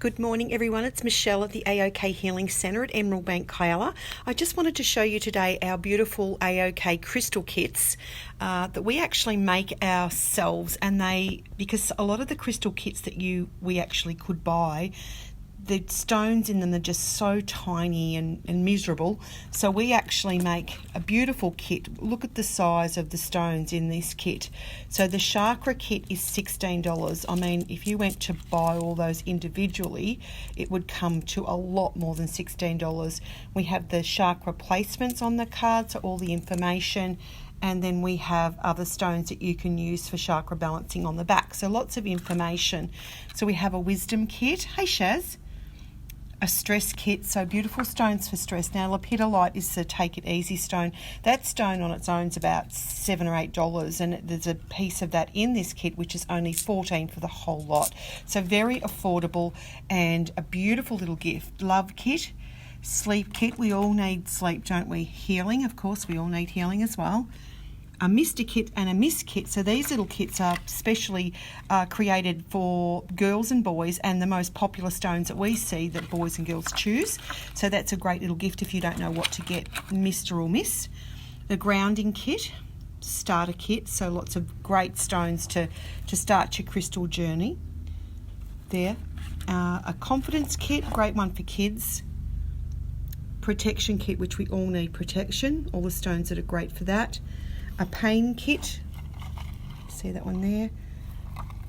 Good morning everyone, it's Michelle at the AOK Healing Centre at Emerald Bank, Kialla. I just wanted to show you today our beautiful AOK Crystal Kits that we actually make ourselves, and because a lot of the crystal kits that we actually could buy, the stones in them are just so tiny and miserable. So we actually make a beautiful kit. Look at the size of the stones in this kit. So the chakra kit is $16. I mean, if you went to buy all those individually, it would come to a lot more than $16. We have the chakra placements on the card, so all the information. And then we have other stones that you can use for chakra balancing on the back. So lots of information. So we have a wisdom kit. Hey Shaz. A stress kit, so beautiful stones for stress. Now lepidolite is the take it easy stone. That stone on its own is about $7 or $8, and there's a piece of that in this kit which is only $14 for the whole lot. So very affordable and a beautiful little gift. Love kit, sleep kit. We all need sleep, don't we? Healing, of course, we all need healing as well. A Mister kit and a Miss kit. So these little kits are specially created for girls and boys, and the most popular stones that we see that boys and girls choose. So that's a great little gift if you don't know what to get, Mr. or Miss. The grounding kit, starter kit. So lots of great stones to start your crystal journey. There. A confidence kit, great one for kids. Protection kit, which we all need protection. All the stones that are great for that. A pain kit, see that one there.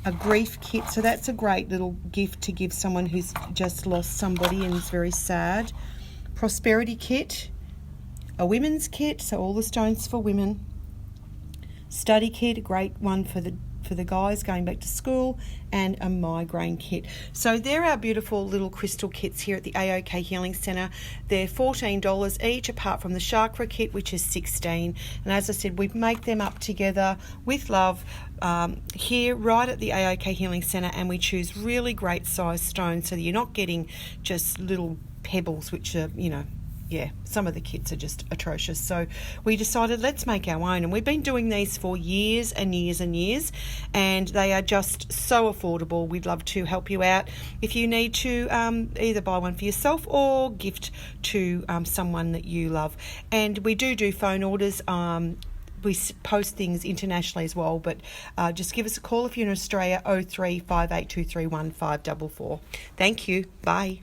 A grief kit, so that's a great little gift to give someone who's just lost somebody and is very sad. Prosperity kit, a women's kit, so all the stones for women. Study kit, a great one for the guys going back to school, and a migraine kit. So they're our beautiful little crystal kits here at the AOK Healing Centre. They're $14 each, apart from the chakra kit, which is $16. And as I said, we make them up together with love here right at the AOK Healing Centre, and we choose really great size stones so that you're not getting just little pebbles, which are, some of the kits are just atrocious. So we decided, let's make our own, and we've been doing these for years and years and years, and they are just so affordable. We'd love to help you out if you need to either buy one for yourself or gift to someone that you love. And we do phone orders. We post things internationally as well, but just give us a call if you're in Australia, 03 5823 1544. Thank you. Bye.